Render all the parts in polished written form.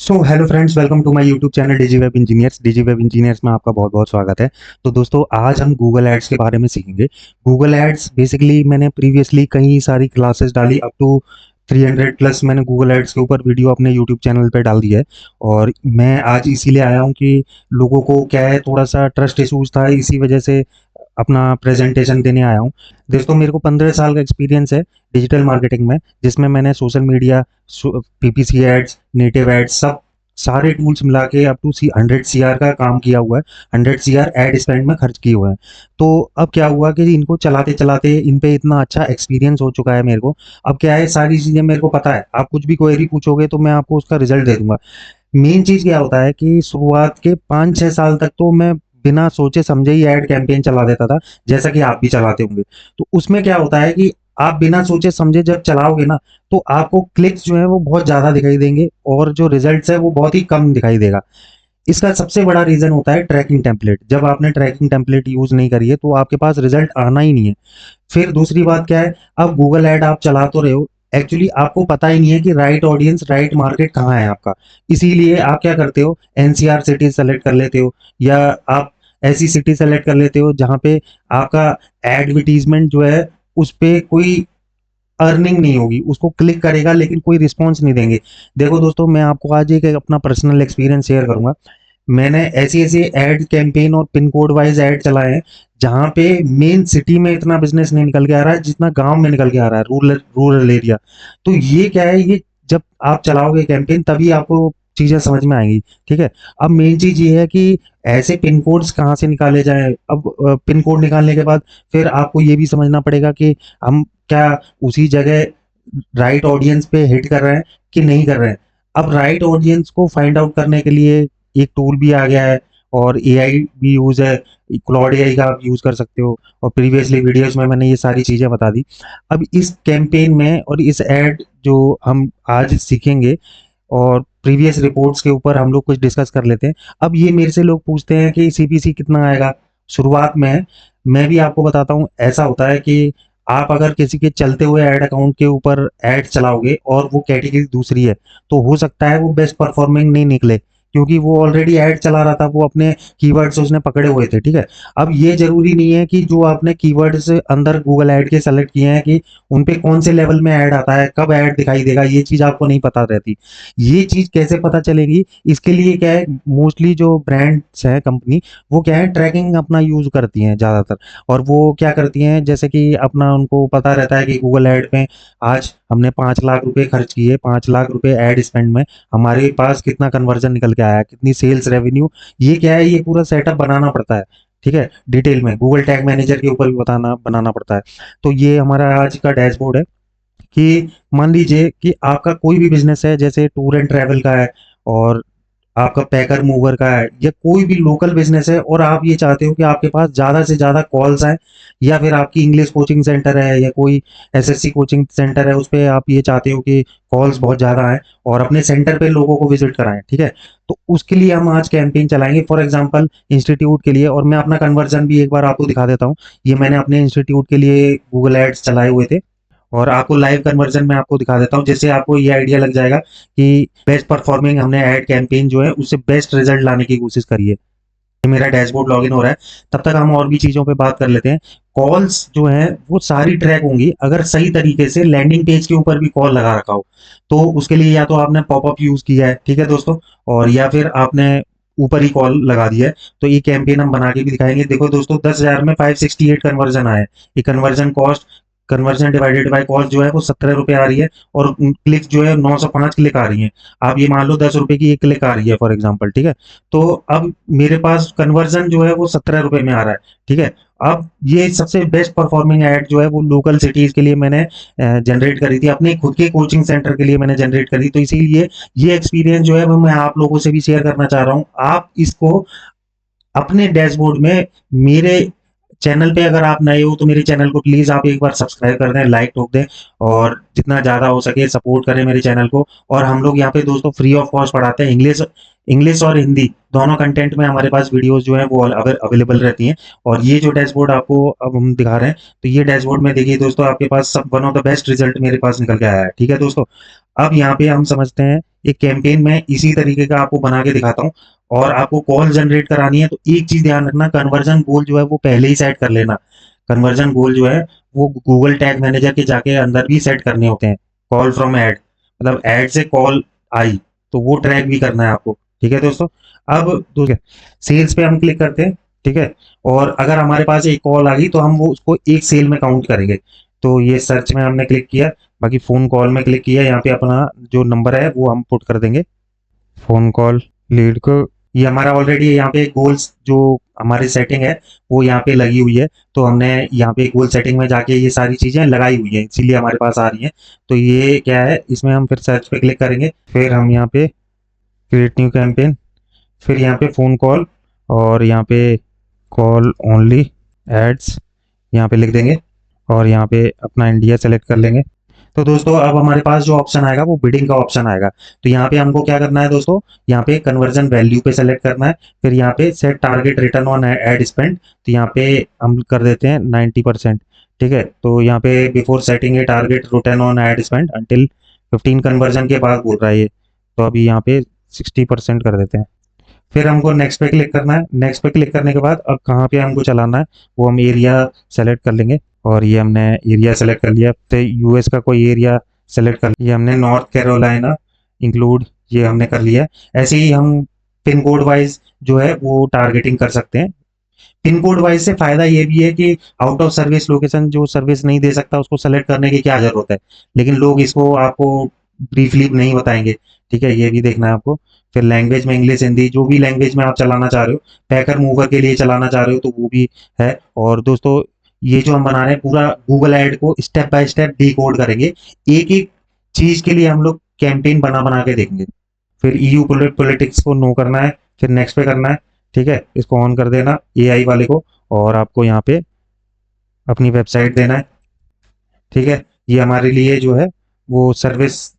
So hello friends, welcome to my YouTube channel Digi Web Engineers. Digi Web Engineers में आपका बहुत बहुत स्वागत है। तो दोस्तों, आज हम गूगल एड्स के बारे में सीखेंगे। गूगल एड्स बेसिकली मैंने प्रीवियसली कई सारी क्लासेस डाली, अप टू 300 प्लस मैंने गूगल एड्स के ऊपर वीडियो अपने यूट्यूब चैनल पे डाल दिया है। और मैं आज इसीलिए आया हूँ कि लोगों को क्या है, थोड़ा सा ट्रस्ट इशूज था, इसी वजह से अपना प्रेजेंटेशन देने आया हूँ। दोस्तों, मेरे को 15 साल का एक्सपीरियंस है डिजिटल मार्केटिंग में, जिसमें मैंने social media, PPC ads, native ads, सब सारे टूल्स मिला के अप टू 100 CR का काम किया हुआ है। 100 CR एड स्पेंड में खर्च किए हुए हैं। तो अब क्या हुआ कि इनको चलाते चलाते इन पे इतना अच्छा एक्सपीरियंस हो चुका है मेरे को। अब क्या है, सारी चीजें मेरे को पता है। आप कुछ भी क्वेरी पूछोगे तो मैं आपको उसका रिजल्ट दे दूंगा। मेन चीज क्या होता है कि शुरुआत के 5-6 साल तक तो मैं बिना सोचे समझे ही एड कैंपेन चला देता था, जैसा कि आप भी चलाते होंगे। तो उसमें क्या होता है कि आप बिना सोचे समझे जब चलाओगे ना, तो आपको क्लिक्स जो है वो बहुत ज्यादा दिखाई देंगे और जो रिजल्ट्स है वो बहुत ही कम दिखाई देगा। इसका सबसे बड़ा रीजन होता है ट्रैकिंग टेम्पलेट। जब आपने ट्रैकिंग टेम्पलेट यूज नहीं करी है तो आपके पास रिजल्ट आना ही नहीं है। फिर दूसरी बात क्या है, अब गूगल ऐड आप चला तो रहे हो, एक्चुअली आपको पता ही नहीं है कि राइट ऑडियंस, राइट मार्केट कहाँ है आपका। इसीलिए आप क्या करते हो, एनसीआर सिटी सेलेक्ट कर लेते हो, या आप ऐसी सिटी सेलेक्ट कर लेते हो जहां पे आपका एडवर्टीजमेंट जो है उस पे कोई अर्निंग नहीं होगी। उसको क्लिक करेगा लेकिन कोई रिस्पॉन्स नहीं देंगे। देखो दोस्तों, मैं आपको आज एक अपना पर्सनल एक्सपीरियंस शेयर करूंगा। मैंने ऐसी ऐसी एड कैंपेन और पिन कोड वाइज एड चलाए हैं जहां पे मेन सिटी में इतना बिजनेस नहीं निकल के आ रहा है जितना गांव में निकल के आ रहा है, रूरल रूरल एरिया। तो ये क्या है, ये जब आप चलाओगे कैंपेन तभी आपको चीजें समझ में आएंगी। ठीक है। अब मेन चीज ये है कि ऐसे पिन कोड्स कहाँ से निकाले जाए। अब पिन कोड निकालने के बाद फिर आपको ये भी समझना पड़ेगा कि हम क्या उसी जगह राइट ऑडियंस पे हिट कर रहे हैं कि नहीं कर रहे हैं। अब राइट ऑडियंस को फाइंड आउट करने के लिए एक टूल भी आ गया है, और एआई भी यूज है। क्लॉड एआई का आप यूज कर सकते हो, और प्रीवियसली वीडियोस में मैंने ये सारी चीजें बता दी। अब इस कैंपेन में और इस एड जो हम आज सीखेंगे, और प्रीवियस रिपोर्ट्स के ऊपर हम लोग कुछ डिस्कस कर लेते हैं। अब ये मेरे से लोग पूछते हैं कि सीपीसी कितना आएगा शुरुआत में। मैं भी आपको बताता हूँ, ऐसा होता है कि आप अगर किसी के चलते हुए ऐड अकाउंट के ऊपर ऐड चलाओगे और वो कैटेगरी दूसरी है, तो हो सकता है वो बेस्ट परफॉर्मिंग नहीं निकले, क्योंकि वो ऑलरेडी ऐड चला रहा था, वो अपने कीवर्ड्स उसने पकड़े हुए थे। ठीक है। अब ये जरूरी नहीं है कि जो आपने कीवर्ड्स अंदर गूगल ऐड के सेलेक्ट किए हैं कि उन पे कौन से लेवल में ऐड आता है, कब ऐड दिखाई देगा, ये चीज आपको नहीं पता रहती। ये चीज कैसे पता चलेगी, इसके लिए क्या है, मोस्टली जो ब्रांड्स हैं कंपनी, वो क्या है, ट्रैकिंग अपना यूज करती हैं ज्यादातर। और वो क्या करती हैं, जैसे कि अपना उनको पता रहता है कि गूगल ऐड पे आज हमने 5 लाख रुपए खर्च किए, 5 लाख रुपए ऐड स्पेंड में हमारे पास कितना कन्वर्जन निकल के आया, कितनी सेल्स रेवेन्यू। ये क्या है, ये पूरा सेटअप बनाना पड़ता है। ठीक है। डिटेल में गूगल टैग मैनेजर के ऊपर भी बताना बनाना पड़ता है। तो ये हमारा आज का डैशबोर्ड है कि मान लीजिए कि आपका कोई भी बिजनेस है, जैसे टूर एंड ट्रैवल का है, और आपका पैकर मूवर का है, या कोई भी लोकल बिजनेस है, और आप ये चाहते हो कि आपके पास ज्यादा से ज्यादा कॉल्स आए, या फिर आपकी इंग्लिश कोचिंग सेंटर है या कोई एसएससी कोचिंग सेंटर है, उस पर आप ये चाहते हो कि कॉल्स बहुत ज्यादा आए और अपने सेंटर पे लोगों को विजिट कराएं। ठीक है। तो उसके लिए हम आज कैंपेन चलाएंगे, फॉर एग्जांपल इंस्टीट्यूट के लिए। और मैं अपना कन्वर्जन भी एक बार आपको दिखा देता हूँ। ये मैंने अपने इंस्टीट्यूट के लिए गूगल एड्स चलाए हुए थे, और आपको लाइव कन्वर्जन में आपको दिखा देता हूँ, जिससे आपको ये आइडिया लग जाएगा कि बेस्ट परफॉर्मिंग हमने एड कैंपेन जो है उससे बेस्ट रिजल्ट लाने की कोशिश करी है। ये मेरा डैशबोर्ड लॉगिन हो रहा है। तब तक हम और भी चीजों पे बात कर लेते हैं। कॉल्स जो है वो सारी ट्रैक होंगी अगर सही तरीके से लैंडिंग पेज के ऊपर भी कॉल लगा रखा हो। तो उसके लिए या तो आपने पॉपअप यूज किया है, ठीक है दोस्तों, और या फिर आपने ऊपर ही कॉल लगा दिया है। तो ये कैंपेन हम बना के भी दिखाएंगे। देखो दोस्तों, 10,000 में 568 कन्वर्जन आए। ये conversion cost, conversion divided by cost जो है वो 17 रुपए आ रही है, और क्लिक जो है 905 क्लिक आ रही है। आप ये मान लो 10 रुपए की एक क्लिक आ रही है फॉर एग्जाम्पल। ठीक है। तो अब मेरे पास कन्वर्जन जो है वो 17 रुपए में आ रहा है। ठीक है। अब ये सबसे बेस्ट परफॉर्मिंग एड जो है वो लोकल सिटीज के लिए मैंने जनरेट करी थी, अपने खुद के कोचिंग सेंटर के लिए मैंने जनरेट करी। तो इसीलिए ये एक्सपीरियंस जो है वो मैं आप लोगों से भी शेयर करना चाह रहा हूँ। आप इसको अपने डैशबोर्ड में, मेरे चैनल पे अगर आप नए हो तो मेरे चैनल को प्लीज आप एक बार सब्सक्राइब कर दें, लाइक ठोक दें, और जितना ज्यादा हो सके सपोर्ट करें मेरे चैनल को। और हम लोग यहाँ पे दोस्तों फ्री ऑफ कॉस्ट पढ़ाते हैं इंग्लिश। इंग्लिश और हिंदी दोनों कंटेंट में हमारे पास वीडियोस जो है वो अवेलेबल रहती हैं। और ये जो डैशबोर्ड आपको अब हम दिखा रहे हैं, तो ये डैशबोर्ड में देखिए दोस्तों, आपके पास सब one of the best result मेरे पास निकल के आया है। ठीक है दोस्तों, अब यहाँ पे हम समझते हैं एक कैंपेन में इसी तरीके का आपको बना के दिखाता हूँ। और आपको कॉल जनरेट करानी है तो एक चीज ध्यान रखना, कन्वर्जन गोल जो है वो पहले ही सेट कर लेना। कन्वर्जन गोल जो है वो गूगल टैग मैनेजर के जाके अंदर भी सेट करने होते हैं। कॉल फ्रॉम ऐड, मतलब ऐड से कॉल आई, तो वो ट्रैक भी करना है आपको। ठीक है दोस्तों, अब दोस्तों सेल्स पे हम क्लिक करते हैं। ठीक है, और अगर हमारे पास एक कॉल आ गई तो हम वो उसको एक सेल में काउंट करेंगे। तो ये सर्च में हमने क्लिक किया, बाकी फोन कॉल में क्लिक किया, यहाँ पे अपना जो नंबर है वो हम पुट कर देंगे, फोन कॉल लीड को। ये हमारा ऑलरेडी यहाँ पे गोल्स जो हमारी सेटिंग है वो यहाँ पे लगी हुई है। तो हमने यहाँ पे गोल सेटिंग में जाके ये सारी चीजें लगाई हुई है, इसीलिए हमारे पास आ रही हैं। तो ये क्या है, इसमें हम फिर सर्च पे क्लिक करेंगे, फिर हम यहाँ पे क्रिएट न्यू कैंपेन, फिर यहाँ पे फ़ोन कॉल, और यहाँ पे कॉल ओनली एड्स यहाँ पे लिख देंगे, और यहाँ पे अपना इंडिया सेलेक्ट कर लेंगे। तो दोस्तों अब हमारे पास जो ऑप्शन आएगा वो बिडिंग का ऑप्शन आएगा। तो यहाँ पे हमको क्या करना है दोस्तों, यहाँ पे कन्वर्जन वैल्यू पे सेलेक्ट करना है, फिर यहाँ पे set target return on ad spend, तो यहाँ पे हम कर देते हैं 90%। ठीक है, तो यहाँ पे before setting A target return on ad spend until 15 conversion के बाद बोल रहा है ये, तो अभी यहाँ पे 60% कर देते हैं। फिर हमको नेक्स्ट पे क्लिक करना है। नेक्स्ट पे क्लिक करने के बाद अब कहाँ पे हमको चलाना है वो हम एरिया सेलेक्ट कर लेंगे, और ये हमने एरिया सेलेक्ट कर लिया। तो यूएस का कोई एरिया सेलेक्ट कर लिया हमने, नॉर्थ कैरोलिना इंक्लूड, ये हमने कर लिया। ऐसे ही हम पिन कोड वाइज जो है वो टारगेटिंग कर सकते हैं। पिन कोड वाइज से फायदा ये भी है कि आउट ऑफ सर्विस लोकेशन, जो सर्विस नहीं दे सकता उसको सेलेक्ट करने की क्या जरूरत है, लेकिन लोग इसको आपको ब्रीफली नहीं बताएंगे। ठीक है, ये भी देखना है आपको। फिर लैंग्वेज में इंग्लिश हिंदी, जो भी लैंग्वेज में आप चलाना चाह रहे हो, पैकर मूवर के लिए चलाना चाह रहे हो तो वो भी है। और दोस्तों ये जो हम बना रहे हैं पूरा गूगल ऐड को स्टेप बाय स्टेप डिकोड करेंगे, एक एक चीज के लिए हम लोग कैंपेन बना बना के देखेंगे। फिर ईयू पॉलिटिक्स को नो करना है, फिर नेक्स्ट पे करना है। ठीक है, इसको ऑन कर देना एआई वाले को, और आपको यहाँ पे अपनी वेबसाइट देना है। ठीक है, ये हमारे लिए जो है वो सर्विस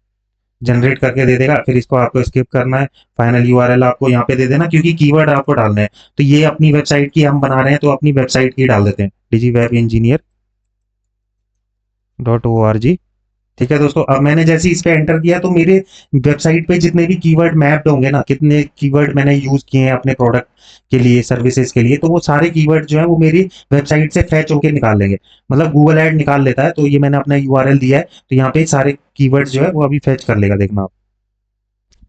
जनरेट करके दे देगा। फिर इसको आपको स्किप करना है, फाइनल यूआरएल आपको यहाँ पे दे देना, क्योंकि कीवर्ड आपको डालने हैं। तो ये अपनी वेबसाइट की हम बना रहे हैं तो अपनी वेबसाइट की डाल देते हैं, digiwebengineer.org। ठीक है दोस्तों, अब मैंने जैसे इस पे एंटर किया तो मेरे वेबसाइट पे जितने भी कीवर्ड मैप्ड होंगे ना, कितने कीवर्ड मैंने यूज किए हैं अपने प्रोडक्ट के लिए, सर्विसेज के लिए, तो वो सारे कीवर्ड जो है वो मेरी वेबसाइट से फैच होके निकाल लेंगे। मतलब गूगल ऐड निकाल लेता है, तो ये मैंने अपना यूआरएल दिया है, तो यहाँ पे सारे कीवर्ड्स जो है वो अभी फैच कर लेगा, देखना आप।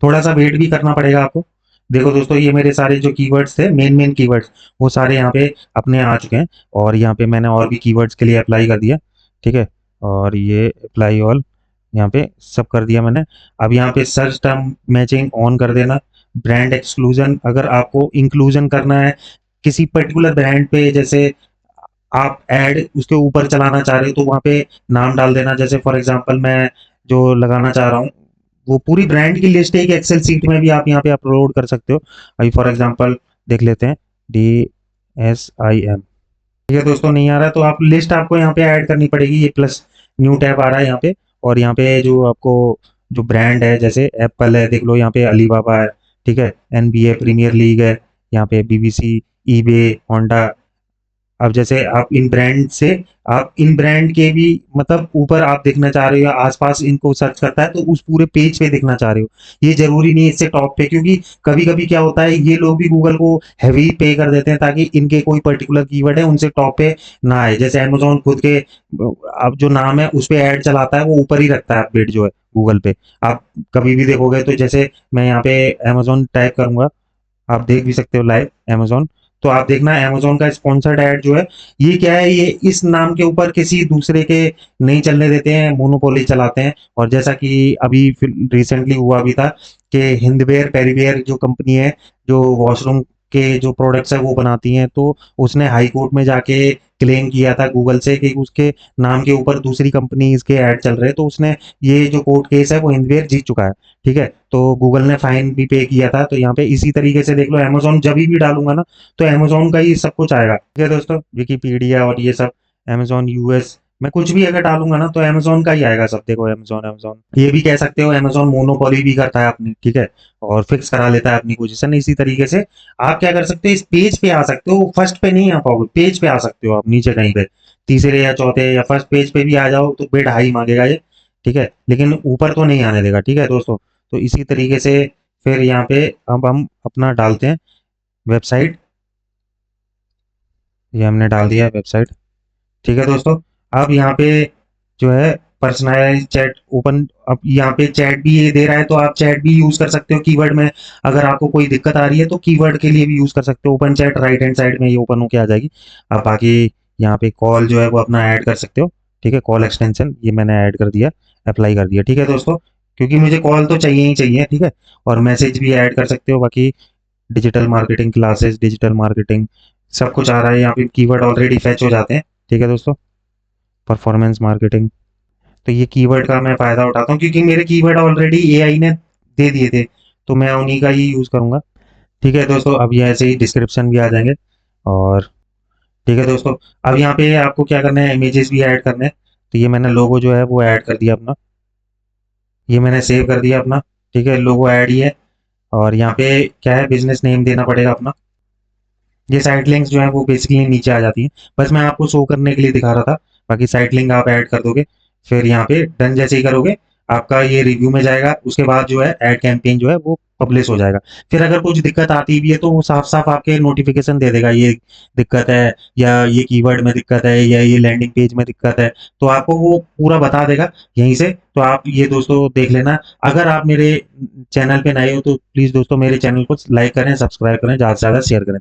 थोड़ा सा वेट भी करना पड़ेगा आपको। देखो दोस्तों, ये मेरे सारे जो कीवर्ड्स थे, मेन मेन कीवर्ड्स, वो सारे यहाँ पे अपने आ चुके हैं। और यहाँ पे मैंने और भी कीवर्ड्स के लिए अप्लाई कर दिया। ठीक है, और ये अप्लाई ऑल यहाँ पे सब कर दिया मैंने। अब यहाँ पे सर्च टर्म मैचिंग ऑन कर देना। ब्रांड एक्सक्लूजन, अगर आपको इंक्लूजन करना है किसी पर्टिकुलर ब्रांड पे, जैसे आप ऐड उसके ऊपर चलाना चाह रहे हो, तो वहाँ पे नाम डाल देना। जैसे फॉर एग्जांपल मैं जो लगाना चाह रहा हूँ वो पूरी ब्रांड की लिस्ट एक एक्सेल सीट में भी आप यहाँ पे अपलोड कर सकते हो। अभी फॉर एग्जांपल देख लेते हैं, DSIM। ठीक है दोस्तों, नहीं आ रहा तो आप लिस्ट आपको यहाँ पे ऐड करनी पड़ेगी। ये प्लस न्यू टैब आ रहा है यहाँ पे, और यहाँ पे जो आपको जो ब्रांड है, जैसे एप्पल है, देख लो यहाँ पे अलीबाबा है। ठीक है, NBA प्रीमियर लीग है, यहाँ पे BBC, ईबे, होंडा। अब जैसे आप इन ब्रांड के भी मतलब ऊपर आप देखना चाह रहे हो या आसपास इनको सर्च करता है तो उस पूरे पेज पे देखना चाह रहे हो। ये जरूरी नहीं है इससे टॉप पे, क्योंकि कभी कभी क्या होता है ये लोग भी गूगल को हैवी पे कर देते हैं ताकि इनके कोई पर्टिकुलर कीवर्ड है उनसे टॉप पे ना आए। जैसे अमेजोन खुद के अब जो नाम है उस पे ऐड चलाता है, वो ऊपर ही रखता है अपडेट जो है गूगल पे। आप कभी भी देखोगे तो जैसे मैं यहाँ पे अमेजोन टाइप करूंगा, आप देख भी सकते हो लाइव अमेजोन। तो आप देखना अमेजोन का स्पॉन्सर्ड ऐड जो है, ये क्या है, ये इस नाम के ऊपर किसी दूसरे के नहीं चलने देते हैं, मोनोपोली चलाते हैं। और जैसा कि अभी रिसेंटली हुआ भी था कि हिंदवेयर पेरीवेयर जो कंपनी है, जो वॉशरूम के जो प्रोडक्ट्स है वो बनाती हैं, तो उसने हाई कोर्ट में जाके क्लेम किया था गूगल से कि उसके नाम के ऊपर दूसरी कंपनी इसके ऐड चल रहे हैं। तो उसने ये जो कोर्ट केस है वो हिंदवेयर जीत चुका है। ठीक है, तो गूगल ने फाइन भी पे किया था। तो यहाँ पे इसी तरीके से देख लो, अमेजोन जब भी डालूंगा ना तो अमेजोन का ही सब कुछ आएगा। ठीक है दोस्तों, विकीपीडिया और ये सब, अमेजोन यूएस मैं कुछ भी अगर डालूंगा ना तो अमेज़न का ही आएगा सब। देखो अमेज़न अमेज़न, ये भी कह सकते हो अमेज़न मोनोपोली भी करता है अपनी, ठीक है, और फिक्स करा लेता है अपनी पोजीशन। इसी तरीके से आप क्या कर सकते हो, इस पेज पे आ सकते हो, फर्स्ट पे नहीं आ पाओगे, पेज पे आ सकते हो आप नीचे कहीं पे, तीसरे या चौथे या फर्स्ट पेज पे भी आ जाओ तो बिड हाई मांगेगा ये, ठीक है, लेकिन ऊपर तो नहीं आने देगा, ठीक है दोस्तों। तो इसी तरीके से फिर यहाँ पे अब हम अपना डालते हैं वेबसाइट, ये हमने डाल दिया है वेबसाइट, ठीक है दोस्तों। अब यहाँ पे जो है पर्सनलाइज चैट ओपन, अब यहाँ पे चैट भी ये दे रहा है तो आप चैट भी यूज कर सकते हो कीवर्ड में। अगर आपको कोई दिक्कत आ रही है तो कीवर्ड के लिए भी यूज कर सकते हो। Open chat right hand side में ये ओपन होके आ जाएगी। अब बाकी यहाँ पे कॉल जो है वो अपना ऐड कर सकते हो, ठीक है, कॉल एक्सटेंशन ये मैंने ऐड कर दिया, अप्लाई कर दिया, ठीक है दोस्तों, क्योंकि मुझे कॉल तो चाहिए ही चाहिए, ठीक है। और मैसेज भी ऐड कर सकते हो। बाकी digital marketing classes, digital marketing सब कुछ आ रहा है यहाँ पे, कीवर्ड ऑलरेडी फैच हो जाते हैं, ठीक है दोस्तों। परफॉर्मेंस मार्केटिंग, तो ये कीवर्ड का मैं फ़ायदा उठाता हूँ क्योंकि मेरे कीवर्ड ऑलरेडी एआई ने दे दिए थे, तो मैं उन्हीं का ही यूज़ करूँगा, ठीक है दोस्तों। अब ये ऐसे ही डिस्क्रिप्शन भी आ जाएंगे, और ठीक है दोस्तों। अब यहाँ पे आपको क्या करना है, इमेजेस भी ऐड करने हैं। तो ये मैंने लोगो जो है वो ऐड कर दिया अपना, ये मैंने सेव कर दिया अपना, ठीक है, लोगो ऐड ही है। और यहाँ पे क्या है, बिजनेस नेम देना पड़ेगा अपना। ये साइट लिंक्स जो है वो बेसिकली नीचे आ जाती हैं, बस मैं आपको शो करने के लिए दिखा रहा था। बाकी साइट लिंक आप ऐड कर दोगे, फिर यहाँ पे डन जैसे ही करोगे आपका ये रिव्यू में जाएगा। उसके बाद जो है एड कैंपेन जो है वो पब्लिश हो जाएगा। फिर अगर कुछ दिक्कत आती भी है तो वो साफ साफ आपके नोटिफिकेशन दे देगा, ये दिक्कत है, या ये कीवर्ड में दिक्कत है, या ये लैंडिंग पेज में दिक्कत है, तो आपको वो पूरा बता देगा यहीं से। तो आप ये दोस्तों देख लेना। अगर आप मेरे चैनल पे नए हो तो प्लीज दोस्तों मेरे चैनल को लाइक करें, सब्सक्राइब करें, ज्यादा से ज्यादा शेयर करें।